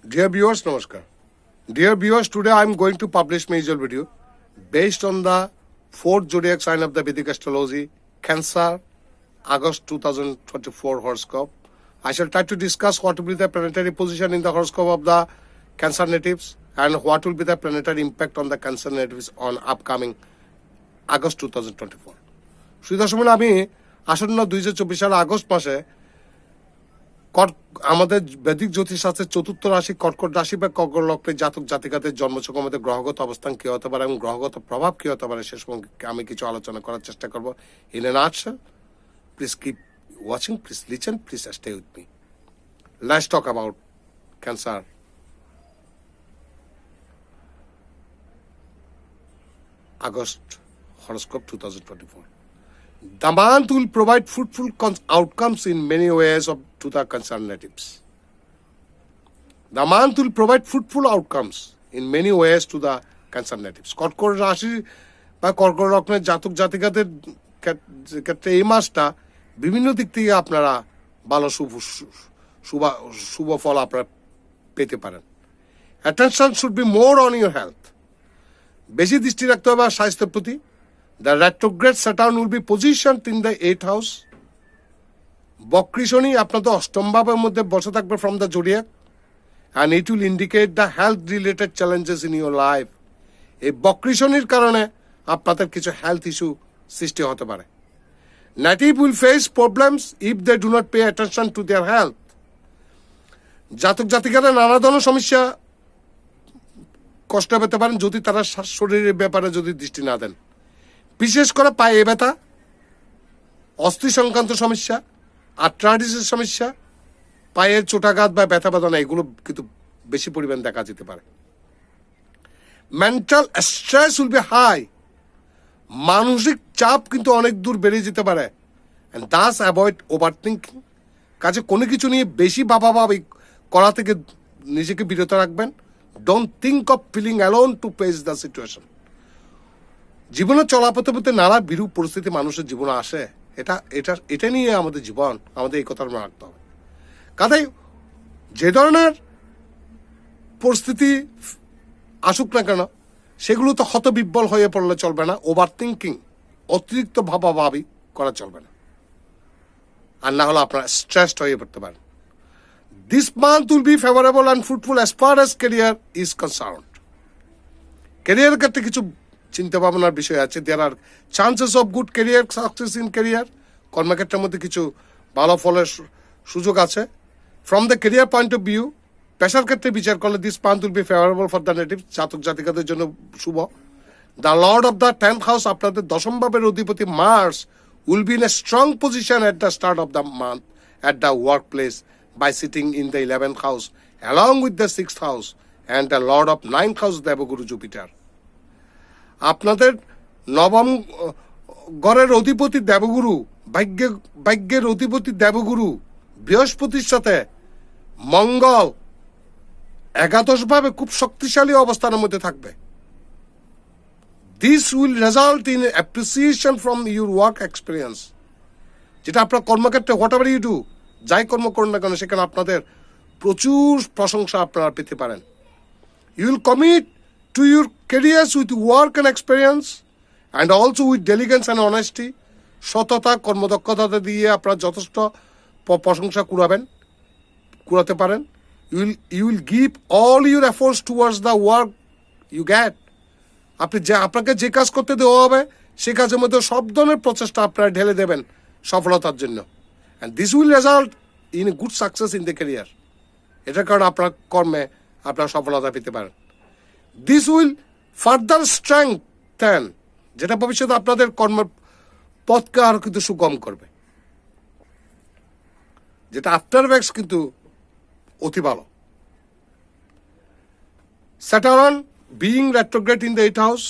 Dear viewers, Namaskar. Dear viewers, today I am going to publish my usual video based on the fourth zodiac sign of the Vedic astrology, Cancer, August 2024 horoscope. I shall try to discuss what will be the planetary position in the horoscope of the Cancer natives and what will be the planetary impact on the Cancer natives on upcoming August 2024. সুদর্শন আমি আসন্ন 2024 সাল August মাসে আমাদের বৈদিক জ্যোতিষশাস্ত্রের চতুর্থ রাশি কর্কট রাশি বা কর্কট লগ্নের জাতক জাতিকাদের জন্মছকের মধ্যে গ্রহগত অবস্থান কি হতে পারে এবং গ্রহগত প্রভাব কি হতে পারে সে সম্পর্কে আমি কিছু আলোচনা করার চেষ্টা করব in a nutshell please keep watching please listen please stay with me let's talk about cancer August horoscope 2024. The month will provide fruitful outcomes in many ways to the concerned natives. The month will provide fruitful outcomes in many ways to the concerned natives. কর্কট রাশি বা কর্কট লগ্নের জাতক জাতিকাদের ক্ষেত্রে এই মাসটা বিভিন্ন দিক থেকে আপনারা ভালো শুভ ফল আপনারা পেতে পারেন. Attention should be more on your health. বেশি দৃষ্টি রাখতে হবে স্বাস্থ্যের প্রতি. The retrograde Saturn will be positioned in the 8th house. বক্রী শনি আপনাদের অষ্টম ভাবের মধ্যে বসে থাকবে from the zodiac and it will indicate the health related challenges in your life. এই বক্রী শনির কারণে আপনাদের কিছু হেলথ ইস্যু সৃষ্টি হতে পারে. Native will face problems if they do not pay attention to their health. জাতক জাতিকারা নানা ধরনের সমস্যা কষ্ট পেতে পারেন যদি তারা শরীরের ব্যাপারে যদি দৃষ্টি না দেন. বিশেষ করে পায়ে ব্যথা, অস্থি সংক্রান্ত সমস্যা, আর্থ্রাইটিসের সমস্যা, পায়ের চোটাঘাত বা ব্যথা বেদনা এগুলো কিন্তু বেশি পরিমাণ দেখা যেতে পারে. Mental stress will be high. মানসিক চাপ কিন্তু অনেক দূর বেড়ে যেতে পারে. And thus avoid over thinking. কাজে কোনো কিছু নিয়ে বেশি ভাবাভাবি করা থেকে নিজেকে বিরত রাখবেন. Don't think of feeling alone to face the situation. জীবনে চলাপথে পথে নানা বিরূপ পরিস্থিতি মানুষের জীবনে আসে. এটা নিয়ে আমাদের জীবন, আমাদের এই কথা মনে রাখতে হবে. কাজেই যে ধরনের পরিস্থিতি আসুক না কেন সেগুলো তো হতবিহ্বল হয়ে পড়লে চলবে না. ওভার থিঙ্কিং, অতিরিক্ত ভাবাভাবি করা চলবে না, আর না হলে আপনারা স্ট্রেসড হয়ে পড়তে পারেন. This month will be favorable and fruitful as far as career is concerned. Career ক্ষেত্রে কিছু চিন্তা ভাবনার বিষয় আছে. There are chances of good career success in career. কর্মক্ষেত্রের মধ্যে কিছু ভালো ফলের সুযোগ আছে. From the career point of view, পেশার ক্ষেত্রে বিচার করলে this month will be favorable for the natives. জাতক জাতিকাদের জন্য শুভ. The Lord of the 10th house, আপনাদের দশম ভাবের অধিপতি Mars, will be in a strong position at the start of the month at the workplace by sitting in the 11th house along with the 6th house and the Lord of 9th house, দেবগুরু Jupiter. আপনাদের নবম ঘরের অধিপতি দেবগুরু, ভাগ্যের অধিপতি দেবগুরু বৃহস্পতির সাথে মঙ্গল একাদশ ভাবে খুব শক্তিশালী অবস্থানের মধ্যে থাকবে. This will result in appreciation from your work experience. যেটা আপনার কর্মক্ষেত্রে হোয়াট এভার ইউ ডু, যাই কর্ম করুন না কেন সেখানে আপনাদের প্রচুর প্রশংসা আপনারা পেতে পারেন. You will commit to your careers with work and experience and also with diligence and honesty. সততা, কর্মদক্ষতা দিয়ে আপনারা যথেষ্ট প্রশংসা কুড়াতে পারেন. You will give all your efforts towards the work you get. আপনাকে যে কাজ করতে দেওয়া হবে সে কাজের মধ্যে সব ধরনের প্রচেষ্টা আপনারা ঢেলে দেবেন সফলতার জন্য. And this will result in a good success in the career. এটার কারণে আপনার কর্মে আপনারা সফলতা পেতে পারেন. This will further strengthen, যেটা ভবিষ্যতে আপনাদের কর্মের পথকে আরো কিন্তু সুগম করবে, যেটা আফটার এফেক্টস কিন্তু অতি ভালো. Saturn being retrograde in the 8th house,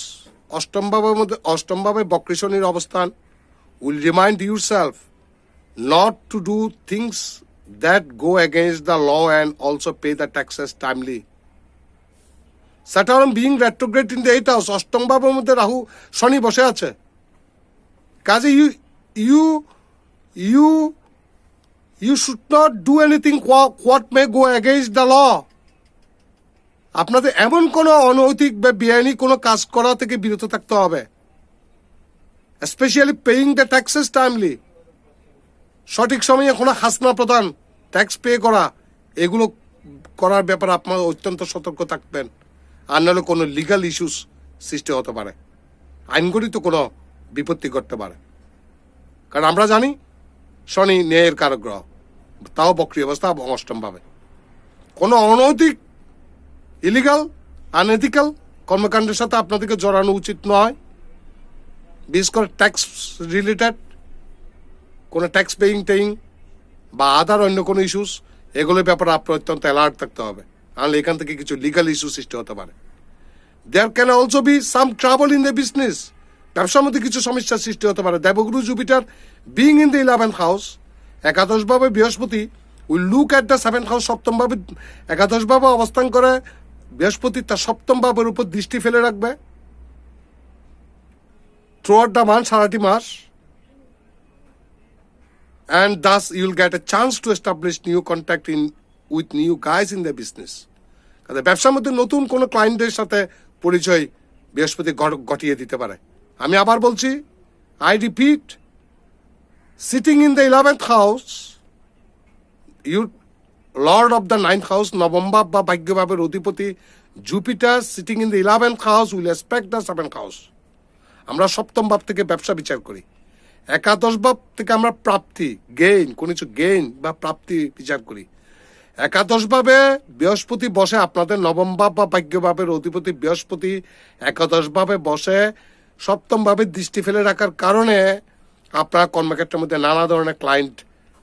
অষ্টম ভাবে বক্রী শনির অবস্থান, will remind yourself not to do things that go against the law and also pay the taxes timely. Saturn being retrograde in the 8th house, অষ্টম ভাবের মধ্যে রাহু শনি বসে আছে. কাজে you should not do anything what may go against the law. আপনাদের এমন কোনো অনৈতিক বা বেআইনি কোনো কাজ করা থেকে বিরত থাকতে হবে, specially paying the taxes timely, সঠিক সময়ে কোনো হাসনা প্রদান, ট্যাক্স পে করা, এগুলো করার ব্যাপারে আপনারা অত্যন্ত সতর্ক থাকবেন। আর নাহলে কোনো লিগাল ইস্যুস সৃষ্টি হতে পারে, আইনগঠিত কোনো বিপত্তি ঘটতে পারে। কারণ আমরা জানি শনি ন্যায়ের কারক গ্রহ, তাও বক্রী অবস্থা এবং অষ্টমভাবে। কোনো অনৈতিক, ইলিগাল, আনএথিক্যাল কর্মকাণ্ডের সাথে আপনাদেরকে জড়ানো উচিত নয়। বিশেষ করে ট্যাক্স রিলেটেড কোনো ট্যাক্স পেইং বা আদার অন্য কোনো ইস্যুস, এগুলোর ব্যাপারে আপনার অত্যন্ত অ্যালার্ট থাকতে হবে। তাহলে এখান থেকে কিছু লিগাল ইস্যু সৃষ্টি হতে পারে। There can also be some trouble in the business, ব্যবসার মধ্যে কিছু সমস্যার সৃষ্টি হতে পারে। দেবগুরু Jupiter being in the 11th house, একাদশভাবে বৃহস্পতি will look at the 7th house, সপ্তমভাবে একাদশভাবে অবস্থান করে বৃহস্পতি তার সপ্তম ভাবের উপর দৃষ্টি ফেলে রাখবে থ্রুআউট দ্য মান্থ, সারাটি মাস। And thus you will get a chance to establish new contact with new guys in the business. কারণ ব্যবসার মধ্যে নতুন কোনো ক্লায়েন্টদের সাথে পরিচয় বৃহস্পতি ঘটিয়ে দিতে পারে। আমি আবার বলছি, I repeat, sitting in the 11th house, you lord of the 9th house, নবম ভাব বা ভাগ্য ভাবের অধিপতি Jupiter sitting in the 11th house will aspect the 7th house. আমরা সপ্তম ভাব থেকে ব্যবসা বিচার করি, একাদশ ভাব থেকে আমরা প্রাপ্তি, গেইন, কোনো কিছু গেইন বা প্রাপ্তি বিচার করি। একাদশ ভাবে বৃহস্পতি বসে, আপনাদের নবম ভাব বা ভাগ্য ভাবের অধিপতি বৃহস্পতি একাদশ ভাবে বসে সপ্তম ভাবে দৃষ্টি ফেলে রাখার কারণে আপনার কর্মক্ষেত্রের মধ্যে নানা ধরনের ক্লায়েন্ট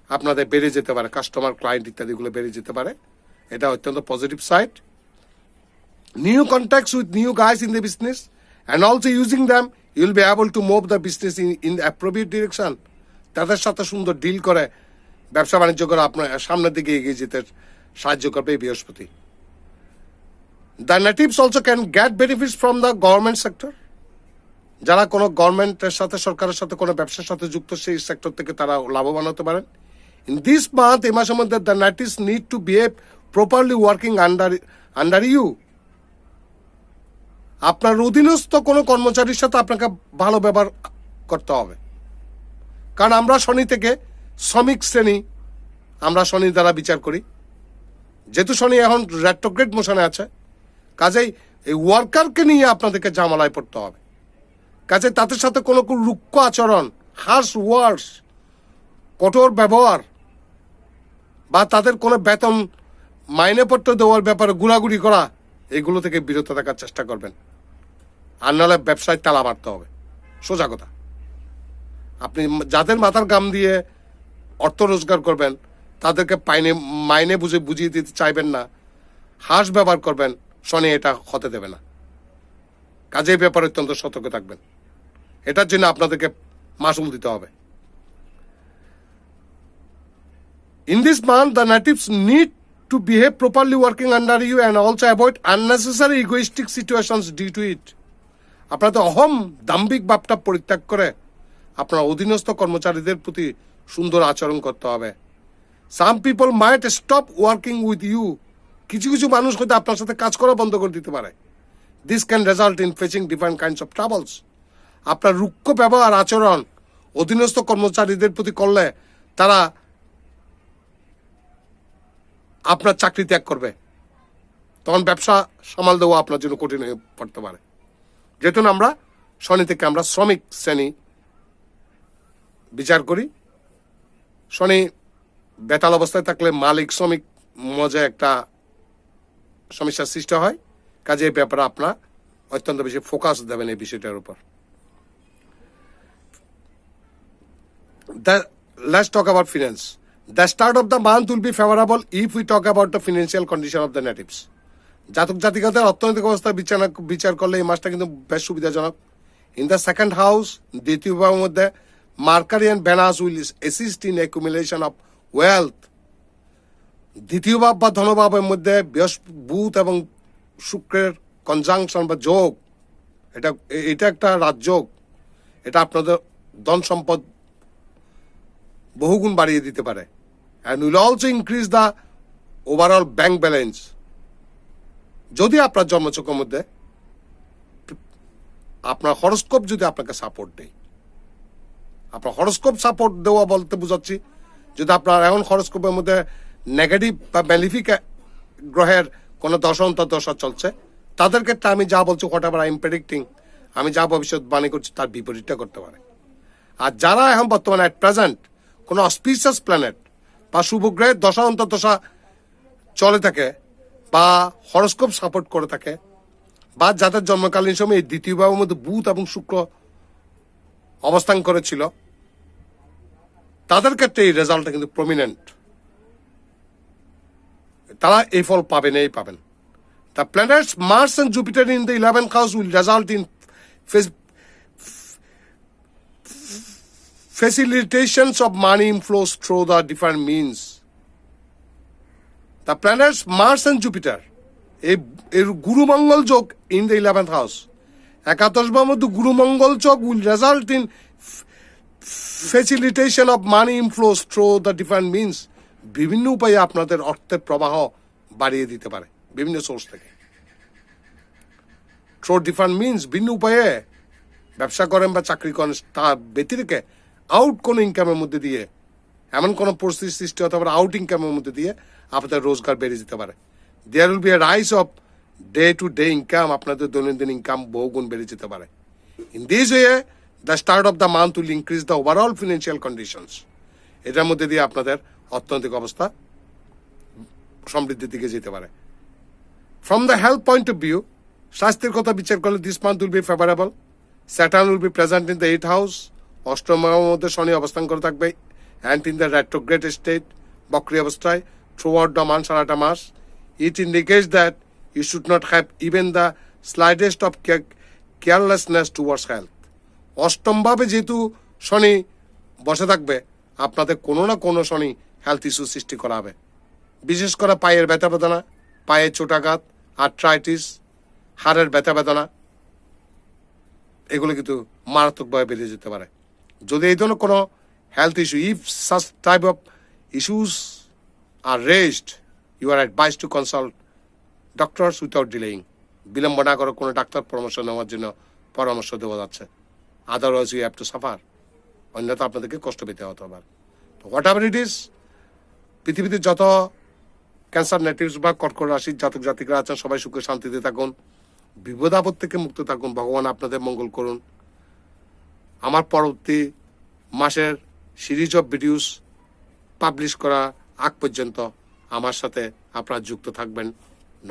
আপনাদের বেড়ে যেতে পারে, কাস্টমার, ক্লায়েন্ট ইত্যাদিগুলো বেড়ে যেতে পারে। এটা অত্যন্ত positive side. New contacts with new guys in the business and also using them you will be able to move the business in the appropriate direction. তাদের সাথে সুন্দর ডিল করে ব্যবসা বাণিজ্য করে আপনার সামনের দিকে এগিয়ে যেতে সাহায্য করবে বৃহস্পতি। The natives also can get benefits from the government sector. যারা কোনো গভর্নমেন্টের সাথে, সরকারের সাথে কোনো ব্যবসার সাথে যুক্ত, সেই সেক্টর থেকে তারা লাভবান হতে পারেন। In this month, এই মাসের মধ্যে the natives need to behave properly working under you. আপনার অধীনস্থ কোনো কর্মচারীর সাথে আপনাকে ভালো ব্যবহার করতে হবে। কারণ আমরা শনি থেকে শ্রমিক শ্রেণী, আমরা শনি দ্বারা বিচার করি। যেহেতু শনি এখন রেট্রোগ্রেড মোশনে আছে, কাজেই এই ওয়ার্কারকে নিয়ে আপনাদেরকে ঝামেলায় পড়তে হবে। কাজে তাদের সাথে কোনো রুক্ষ আচরণ, হার্শ ওয়ার্ডস, কঠোর ব্যবহার বা তাদের কোনো বেতন মাইনেপত্র দেওয়ার ব্যাপারে ঘোরাঘুরি করা, এগুলো থেকে বিরত থাকার চেষ্টা করবেন। আর নাহলে ব্যবসায় তালা মারতে হবে, সোজা কথা। আপনি যাদের মাথার গাম দিয়ে অর্থ রোজগার করবেন তাদেরকে মাইনে বুঝিয়ে দিতে চাইবেন না, হাঁস ব্যবহার করবেন, শনি এটা হতে দেবে না। কাজে এই ব্যাপারে অত্যন্ত সতর্ক থাকবেন। এটার জন্য আপনাদেরকে মাসুল দিতে হবে। In this month, the natives need to behave properly working under you and also avoid unnecessary egoistic situations due to it. আপনাদের অহম দাম্ভিক ভাবটা পরিত্যাগ করে আপনার অধীনস্থ কর্মচারীদের প্রতি সুন্দর আচরণ করতে হবে। Some people might stop working with you. কিছু কিছু মানুষ হয়তো আপনার সাথে কাজ করা বন্ধ করে দিতে পারে। This can result in facing different kinds of troubles. আপনার রুক্ষ ব্যবহার, আচরণ অধীনস্থ কর্মচারীদের প্রতি করলে তারা আপনার চাকরি ত্যাগ করবে, তখন ব্যবসা সামাল দেওয়া আপনার জন্য কঠিন হয়ে পড়তে পারে। যেহেতু আমরা শনি থেকে আমরা শ্রমিক শ্রেণী বিচার করি, শনি বেতাল অবস্থায় থাকলে মালিক শ্রমিক মজা একটা সমস্যার সৃষ্টি হয়। কাজে এই ব্যাপারে আপনার অত্যন্ত বেশি ফোকাস দেবেন এই বিষয়টার উপর। Let's talk about finance. The start of the month will be favorable if we talk about the financial condition of the natives. জাতক জাতিকাদের অর্থনৈতিক অবস্থা বিচার করলে এই মাসটা কিন্তু বেশ সুবিধাজনক। ইন দ্য সেকেন্ড হাউস, দ্বিতীয় ভাবের মধ্যে Mercury and Venus will assist in accumulation of wealth. দ্বিতীয় ভাব বা ধনভাবের মধ্যে বুধ এবং শুক্রের কনজাংশন বা যোগ, এটা একটা রাজযোগ। এটা আপনাদের ধন সম্পদ বহুগুণ বাড়িয়ে দিতে পারে। And will also increase the overall bank balance. যদি আপনার জন্মচক্রের মধ্যে আপনার হরোস্কোপ যদি আপনাকে সাপোর্ট দেয়, আপনার হরোস্কোপ সাপোর্ট দেওয়া বলতে বুঝাচ্ছি, যদি আপনার এখন হরোস্কোপের মধ্যে নেগেটিভ বা ম্যালিফিক গ্রহের কোনো দশা অন্তর্দশা চলছে, তাদের ক্ষেত্রে আমি যা বলছি what ever I am predicting, আমি যা ভবিষ্যৎবাণী করছি তার বিপরীতটা করতে পারে। আর যারা এখন বর্তমানে অ্যাট প্রেজেন্ট কোনো অসপিসিয়াস প্ল্যানেট বা শুভ গ্রহের দশা অন্তর্দশা চলে থাকে বা হরোস্কোপ সাপোর্ট করে থাকে, বা যাদের জন্মকালীন সময় এই দ্বিতীয় ভাবের মধ্যে বুধ এবং শুক্র অবস্থান করেছিল, তাদের ক্ষেত্রে এই রেজাল্টটা কিন্তু প্রমিনেন্ট, তারা এই ফল পাবেনই পাবেন। The planets Mars and Jupiter in the 11th house will result in facilitations of money inflows through the different means. The planets Mars and Jupiter, এর গুরু মঙ্গল যোগ in the 11th house, একাদশ ভাবের মধ্যে গুরু মঙ্গল যোগ will result in facilitation of money inflows through the different means. বিভিন্ন উপায়ে আপনাদের অর্থের প্রবাহ বাড়িয়ে দিতে পারে বিভিন্ন সোর্স থেকে। থ্রু ডিফারেন্ট মিনস, ভিন্ন উপায়ে ব্যবসা করেন বা চাকরি করেন, তা ব্যতিরেকে আউট কোনো ইনকামের মধ্যে দিয়ে, এমন কোনো পরিস্থিতি সৃষ্টি হতে পারে আউট ইনকামের মধ্যে দিয়ে আপনাদের রোজগার বেড়ে যেতে পারে। There will be a rise of day to day income, আপনাদের দৈনন্দিন ইনকাম বহুগুণ বেড়ে যেতে পারে। In this way the start of the month will increase the overall financial conditions. এটার মধ্যে দিয়ে আপনাদের অর্থনৈতিক অবস্থা সমৃদ্ধির দিকে যেতে পারে। From the health point of view, স্বাস্থ্যের কথা বিচার করলে this month will be favourable. Saturn will be present in the 8th house, অষ্টম ভাবের মধ্যে শনি অবস্থান করে থাকবে and in the retrograde state, বক্রী অবস্থায় থ্রু আউট দ্য মান্থ, সারাটা মাস। It indicates that you should not have even the slightest of carelessness towards health. অষ্টম ভাবে যেহেতু শনি বসে থাকবে, আপনাদের কোনো না কোনো শনি হেলথ ইস্যু সৃষ্টি করা হবে। বিশেষ করে পায়ের ব্যথা বেদনা, পায়ের চোটাঘাত, আর্থ্রাইটিস, হাড়ের ব্যথা বেদনা, এগুলো কিন্তু মারাত্মকভাবে বেড়ে যেতে পারে। যদি এই ধরনের কোনো health issue, if such type of issues are raised, you are advice to consult doctors without delaying. বিলম্ব না করে কোনো ডাক্তার পরামর্শ নেওয়ার জন্য পরামর্শ দেওয়া যাচ্ছে। Otherwise you have to suffer, অন্যথা আপনাদেরকে কষ্ট পেতে হতে পারে। তো হোয়াট এভার ইট ইজ, পৃথিবীতে যত ক্যান্সার নেটিভস বা কর্কট রাশির জাতক জাতিকরা আছেন, সবাই সুখে শান্তিতে থাকুন, বিপদ আপদ থেকে মুক্ত থাকুন, ভগবান আপনাদের মঙ্গল করুন। আমার পরবর্তী মাসের সিরিজ অফ ভিডিওস পাবলিশ করা আগ পর্যন্ত আমার সাথে আপনারা যুক্ত থাকবেন।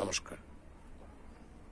নমস্কার।